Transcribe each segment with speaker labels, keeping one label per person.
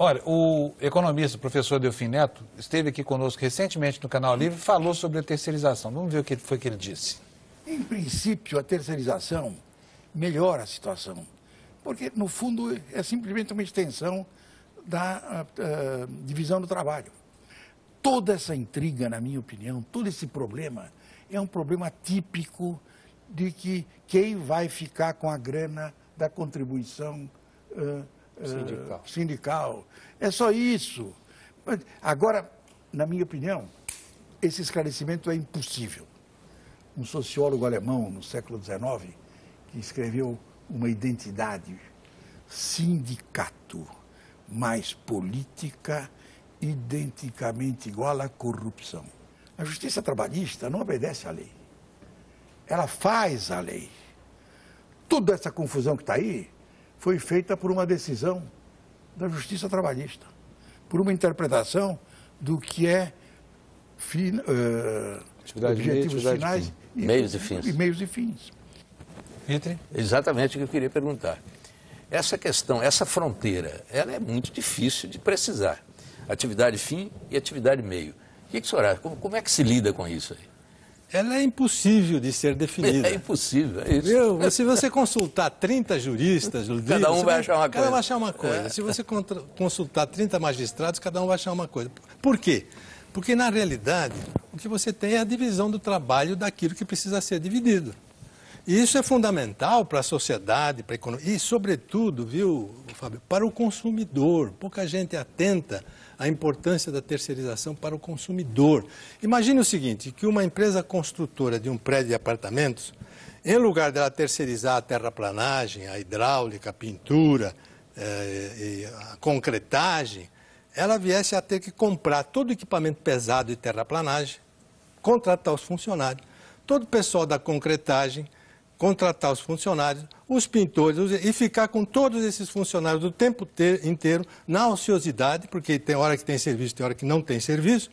Speaker 1: Olha, o economista, o professor Delfim Neto, esteve aqui conosco recentemente no Canal Livre e falou sobre a terceirização. Vamos ver o que foi que ele disse.
Speaker 2: Em princípio, a terceirização melhora a situação, porque, no fundo, é simplesmente uma extensão da divisão do trabalho. Toda essa intriga, na minha opinião, todo esse problema, é um problema típico de que quem vai ficar com a grana da contribuição sindical. É só isso. Agora, na minha opinião, esse esclarecimento é impossível. Um sociólogo alemão, no século XIX, que escreveu uma identidade, sindicato mais política, identicamente igual à corrupção. A justiça trabalhista não obedece à lei. Ela faz a lei. Toda essa confusão que está aí foi feita por uma decisão da justiça trabalhista, por uma interpretação do que é objetivos finais
Speaker 3: e meios e fins.
Speaker 4: Exatamente o que eu queria perguntar. Essa questão, essa fronteira, ela é muito difícil de precisar. Atividade fim e atividade meio. O que o senhor acha? Como é que se lida com isso aí?
Speaker 5: Ela é impossível de ser definida.
Speaker 4: É impossível, é isso.
Speaker 5: Se você consultar 30 juristas,
Speaker 4: cada um vai achar uma coisa.
Speaker 5: Cada um vai achar uma coisa. Se você consultar 30 magistrados, cada um vai achar uma coisa. Por quê? Porque, na realidade, o que você tem é a divisão do trabalho daquilo que precisa ser dividido. E isso é fundamental para a sociedade, para a economia e, sobretudo, viu, Fábio, para o consumidor. Pouca gente atenta à importância da terceirização para o consumidor. Imagine o seguinte, que uma empresa construtora de um prédio de apartamentos, em lugar dela terceirizar a terraplanagem, a hidráulica, a pintura, a concretagem, ela viesse a ter que comprar todo o equipamento pesado de terraplanagem, contratar os funcionários, todo o pessoal da concretagem, contratar os funcionários, os pintores, e ficar com todos esses funcionários o tempo inteiro na ociosidade, porque tem hora que tem serviço, tem hora que não tem serviço.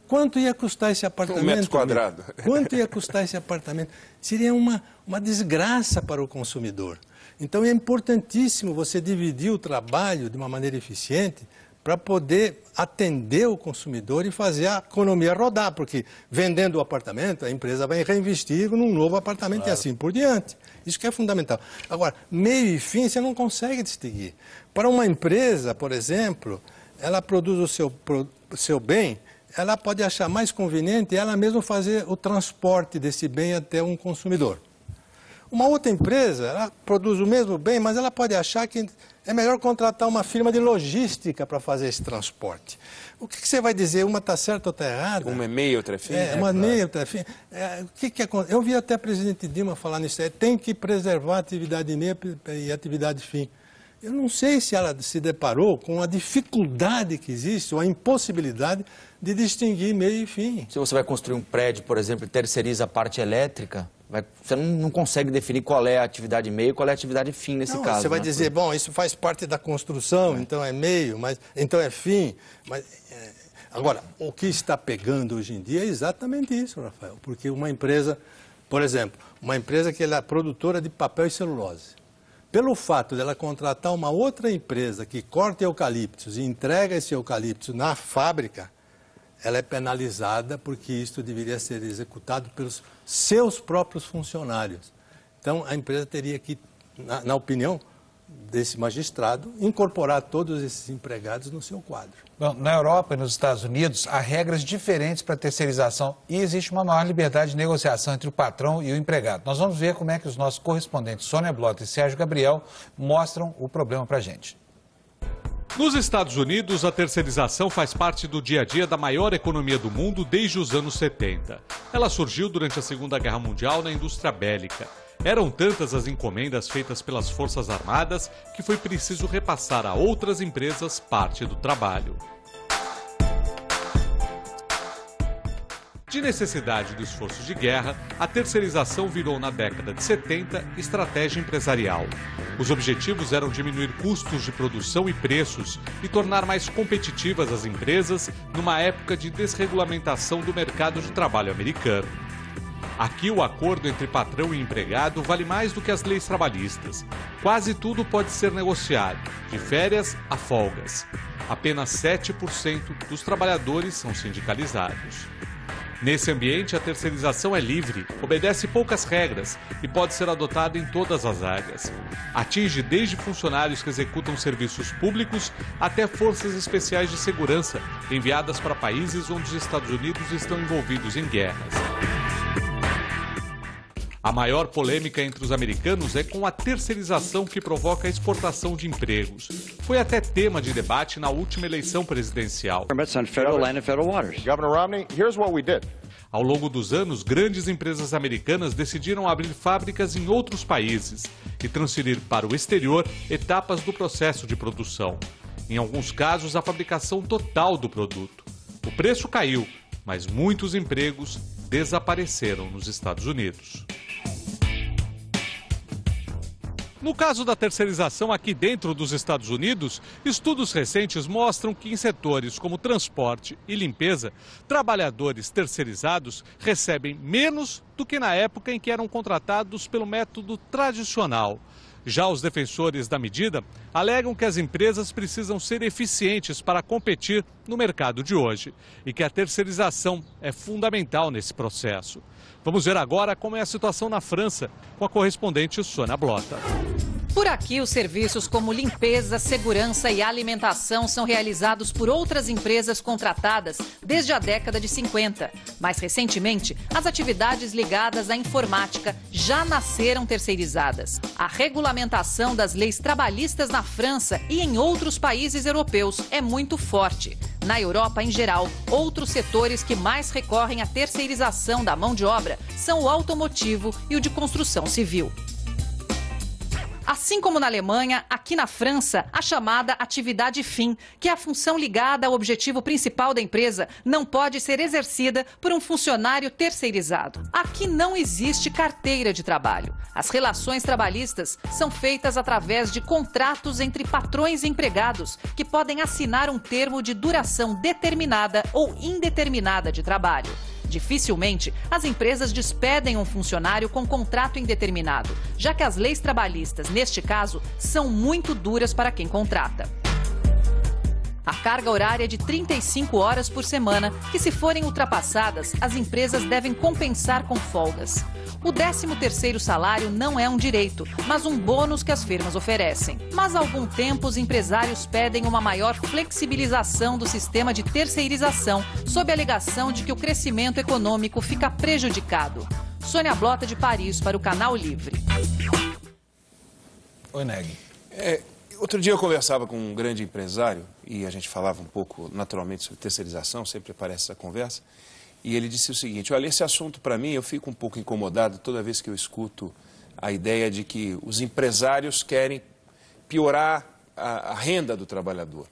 Speaker 5: Quanto ia custar esse apartamento?
Speaker 3: 1 metro quadrado.
Speaker 5: Quanto ia custar esse apartamento? Seria uma desgraça para o consumidor. Então é importantíssimo você dividir o trabalho de uma maneira eficiente para poder atender o consumidor e fazer a economia rodar, porque vendendo o apartamento, a empresa vai reinvestir num novo apartamento, claro, e assim por diante. Isso que é fundamental. Agora, meio e fim você não consegue distinguir. Para uma empresa, por exemplo, ela produz o seu bem, ela pode achar mais conveniente ela mesma fazer o transporte desse bem até um consumidor. Uma outra empresa, ela produz o mesmo bem, mas ela pode achar que é melhor contratar uma firma de logística para fazer esse transporte. O que você vai dizer? Uma está certa ou está errada?
Speaker 3: Uma é meia, outra é fim?
Speaker 5: Uma meia, outra é fim. Eu vi até a presidente Dilma falar nisso aí, tem que preservar a atividade meia e a atividade fim. Eu não sei se ela se deparou com a dificuldade que existe, ou a impossibilidade de distinguir meio e fim.
Speaker 6: Se você vai construir um prédio, por exemplo, e terceiriza a parte elétrica, você não consegue definir qual é a atividade meio e qual é a atividade fim nesse caso.
Speaker 5: Você vai dizer, bom, isso faz parte da construção, então é meio, então é fim. Agora, o que está pegando hoje em dia é exatamente isso, Rafael, porque uma empresa, por exemplo, uma empresa que ela é produtora de papel e celulose, pelo fato dela contratar uma outra empresa que corta eucaliptos e entrega esse eucalipto na fábrica, ela é penalizada porque isso deveria ser executado pelos seus próprios funcionários. Então, a empresa teria que, na opinião desse magistrado, incorporar todos esses empregados no seu quadro.
Speaker 1: Bom, na Europa e nos Estados Unidos, há regras diferentes para a terceirização e existe uma maior liberdade de negociação entre o patrão e o empregado. Nós vamos ver como é que os nossos correspondentes Sônia Blota e Sérgio Gabriel mostram o problema para a gente.
Speaker 7: Nos Estados Unidos, a terceirização faz parte do dia a dia da maior economia do mundo desde os anos 70. Ela surgiu durante a Segunda Guerra Mundial na indústria bélica. Eram tantas as encomendas feitas pelas Forças Armadas que foi preciso repassar a outras empresas parte do trabalho. De necessidade do esforço de guerra, a terceirização virou na década de 70 estratégia empresarial. Os objetivos eram diminuir custos de produção e preços e tornar mais competitivas as empresas numa época de desregulamentação do mercado de trabalho americano. Aqui o acordo entre patrão e empregado vale mais do que as leis trabalhistas. Quase tudo pode ser negociado, de férias a folgas. Apenas 7% dos trabalhadores são sindicalizados. Nesse ambiente, a terceirização é livre, obedece poucas regras e pode ser adotada em todas as áreas. Atinge desde funcionários que executam serviços públicos até forças especiais de segurança enviadas para países onde os Estados Unidos estão envolvidos em guerras. A maior polêmica entre os americanos é com a terceirização que provoca a exportação de empregos. Foi até tema de debate na última eleição presidencial.
Speaker 8: Governor Romney, here's what we did.
Speaker 7: Ao longo dos anos, grandes empresas americanas decidiram abrir fábricas em outros países e transferir para o exterior etapas do processo de produção. Em alguns casos, a fabricação total do produto. O preço caiu, mas muitos empregos desapareceram nos Estados Unidos. No caso da terceirização aqui dentro dos Estados Unidos, estudos recentes mostram que em setores como transporte e limpeza, trabalhadores terceirizados recebem menos do que na época em que eram contratados pelo método tradicional. Já os defensores da medida alegam que as empresas precisam ser eficientes para competir no mercado de hoje e que a terceirização é fundamental nesse processo. Vamos ver agora como é a situação na França, com a correspondente Sônia Blota.
Speaker 9: Por aqui, os serviços como limpeza, segurança e alimentação são realizados por outras empresas contratadas desde a década de 50. Mais recentemente, as atividades ligadas à informática já nasceram terceirizadas. A regulamentação das leis trabalhistas na França e em outros países europeus é muito forte. Na Europa, em geral, outros setores que mais recorrem à terceirização da mão de obra são o automotivo e o de construção civil. Assim como na Alemanha, aqui na França, a chamada atividade fim, que é a função ligada ao objetivo principal da empresa, não pode ser exercida por um funcionário terceirizado. Aqui não existe carteira de trabalho. As relações trabalhistas são feitas através de contratos entre patrões e empregados, que podem assinar um termo de duração determinada ou indeterminada de trabalho. Dificilmente, as empresas despedem um funcionário com contrato indeterminado, já que as leis trabalhistas, neste caso, são muito duras para quem contrata. A carga horária é de 35 horas por semana, que se forem ultrapassadas, as empresas devem compensar com folgas. O 13º salário não é um direito, mas um bônus que as firmas oferecem. Mas há algum tempo os empresários pedem uma maior flexibilização do sistema de terceirização, sob a alegação de que o crescimento econômico fica prejudicado. Sônia Blota, de Paris, para o Canal Livre.
Speaker 1: Oi, Neg.
Speaker 3: Outro dia eu conversava com um grande empresário e a gente falava um pouco naturalmente sobre terceirização, sempre aparece essa conversa. E ele disse o seguinte: olha, esse assunto para mim, eu fico um pouco incomodado toda vez que eu escuto a ideia de que os empresários querem piorar a renda do trabalhador.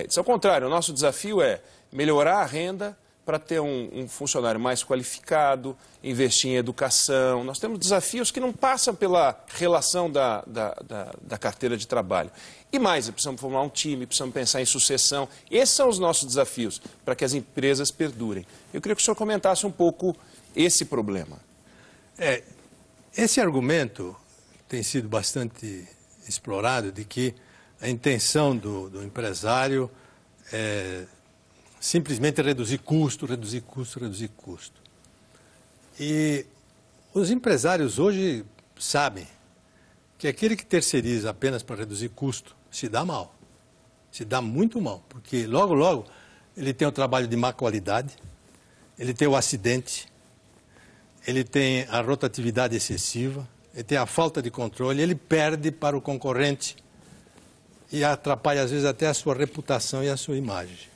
Speaker 3: Isso ao contrário, o nosso desafio é melhorar a renda para ter um funcionário mais qualificado, investir em educação. Nós temos desafios que não passam pela relação da carteira de trabalho. E mais, precisamos formar um time, precisamos pensar em sucessão. Esses são os nossos desafios para que as empresas perdurem. Eu queria que o senhor comentasse um pouco esse problema.
Speaker 5: Esse argumento tem sido bastante explorado, de que a intenção do empresário é simplesmente reduzir custo, reduzir custo, reduzir custo. E os empresários hoje sabem que aquele que terceiriza apenas para reduzir custo se dá mal. Se dá muito mal, porque logo, logo ele tem o trabalho de má qualidade, ele tem o acidente, ele tem a rotatividade excessiva, ele tem a falta de controle, ele perde para o concorrente e atrapalha às vezes até a sua reputação e a sua imagem.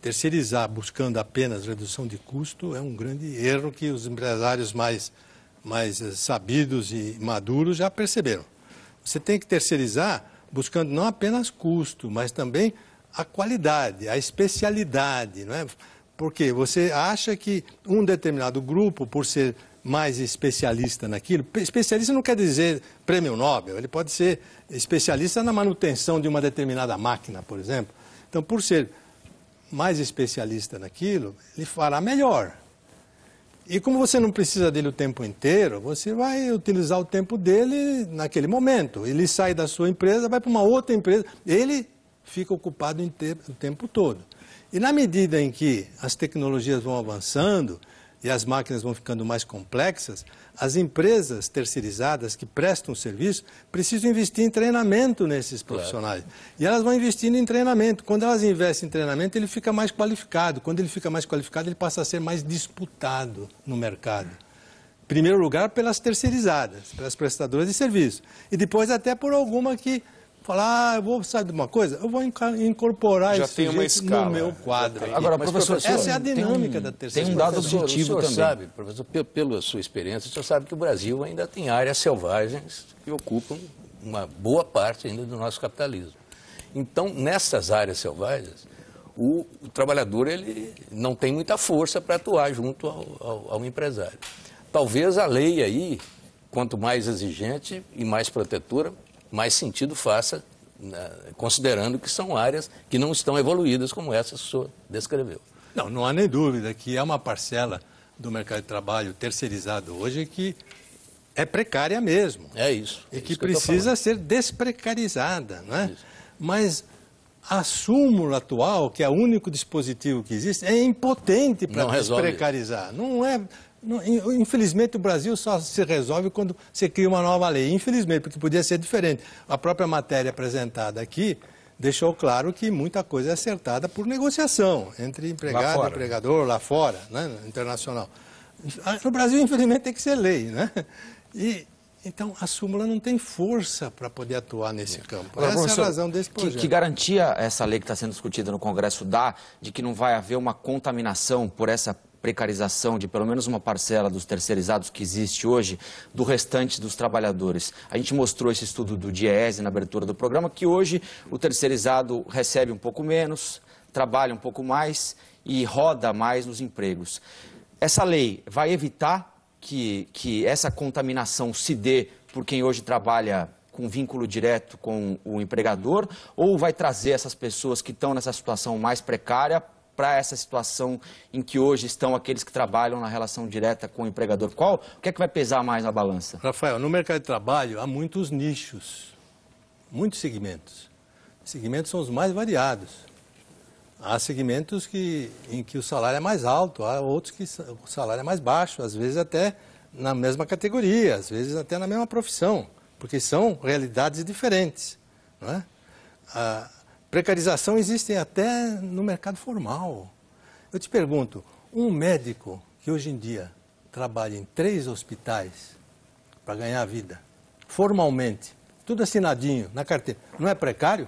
Speaker 5: Terceirizar buscando apenas redução de custo é um grande erro que os empresários mais sabidos e maduros já perceberam. Você tem que terceirizar buscando não apenas custo, mas também a qualidade, a especialidade, não é? Porque você acha que um determinado grupo, por ser mais especialista naquilo, especialista não quer dizer prêmio Nobel, ele pode ser especialista na manutenção de uma determinada máquina, por exemplo. Então, por ser mais especialista naquilo, ele fará melhor. E como você não precisa dele o tempo inteiro, você vai utilizar o tempo dele naquele momento. Ele sai da sua empresa, vai para uma outra empresa. Ele fica ocupado o tempo todo. E na medida em que as tecnologias vão avançando e as máquinas vão ficando mais complexas, as empresas terceirizadas que prestam o serviço precisam investir em treinamento nesses profissionais. E elas vão investindo em treinamento. Quando elas investem em treinamento, ele fica mais qualificado. Quando ele fica mais qualificado, ele passa a ser mais disputado no mercado. Em primeiro lugar, pelas terceirizadas, pelas prestadoras de serviço. E depois até por alguma que fala, eu vou, sabe de uma coisa? Eu vou incorporar
Speaker 3: Já
Speaker 5: esse
Speaker 3: tem uma
Speaker 5: sujeito
Speaker 3: escala,
Speaker 5: no meu quadro.
Speaker 6: Agora,
Speaker 5: Mas,
Speaker 6: professor,
Speaker 5: essa é a dinâmica da terceirização.
Speaker 6: tem um dado objetivo
Speaker 4: o senhor
Speaker 6: também.
Speaker 4: sabe, professor, pela sua experiência, o senhor sabe que o Brasil ainda tem áreas selvagens que ocupam uma boa parte ainda do nosso capitalismo. Então, nessas áreas selvagens, o trabalhador ele não tem muita força para atuar junto ao empresário. Talvez a lei aí, quanto mais exigente e mais protetora, mais sentido faça, considerando que são áreas que não estão evoluídas como essa que o senhor descreveu.
Speaker 5: Não há nem dúvida que é uma parcela do mercado de trabalho terceirizado hoje que é precária mesmo.
Speaker 4: É isso.
Speaker 5: E que precisa ser desprecarizada, não é? Mas a súmula atual, que é o único dispositivo que existe, é impotente para desprecarizar. Não é... Infelizmente, o Brasil só se resolve quando você cria uma nova lei. Infelizmente, porque podia ser diferente. A própria matéria apresentada aqui deixou claro que muita coisa é acertada por negociação entre empregado e empregador, lá fora, né, internacional. No Brasil, infelizmente, tem que ser lei, né? Então, a súmula não tem força para poder atuar nesse campo.
Speaker 6: Agora,
Speaker 5: essa é a razão desse projeto.
Speaker 6: Que garantia essa lei que está sendo discutida no Congresso dá de que não vai haver uma contaminação por essa precarização de pelo menos uma parcela dos terceirizados que existe hoje do restante dos trabalhadores? A gente mostrou esse estudo do DIEESE na abertura do programa, que hoje o terceirizado recebe um pouco menos, trabalha um pouco mais e roda mais nos empregos. Essa lei vai evitar que essa contaminação se dê por quem hoje trabalha com vínculo direto com o empregador, ou vai trazer essas pessoas que estão nessa situação mais precária para essa situação em que hoje estão aqueles que trabalham na relação direta com o empregador? O que é que vai pesar mais na balança?
Speaker 5: Rafael, no mercado de trabalho há muitos nichos, muitos segmentos. Segmentos são os mais variados. Há segmentos em que o salário é mais alto, há outros que o salário é mais baixo, às vezes até na mesma categoria, às vezes até na mesma profissão, porque são realidades diferentes, não é? Precarização existe até no mercado formal. Eu te pergunto, um médico que hoje em dia trabalha em 3 hospitais para ganhar a vida, formalmente, tudo assinadinho, na carteira, não é precário?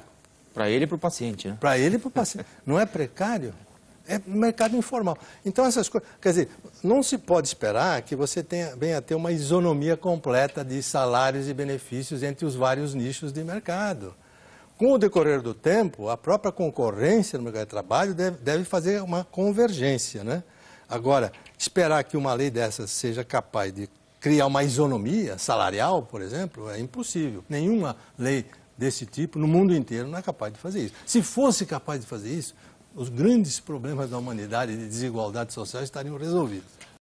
Speaker 6: Para ele e para o paciente, né?
Speaker 5: Para ele e para o paciente. Não é precário? É mercado informal. Então, essas coisas... Quer dizer, não se pode esperar que você venha a ter uma isonomia completa de salários e benefícios entre os vários nichos de mercado. Com o decorrer do tempo, a própria concorrência no mercado de trabalho deve fazer uma convergência, né? Agora, esperar que uma lei dessas seja capaz de criar uma isonomia salarial, por exemplo, é impossível. Nenhuma lei desse tipo no mundo inteiro não é capaz de fazer isso. Se fosse capaz de fazer isso, os grandes problemas da humanidade de desigualdade social estariam resolvidos.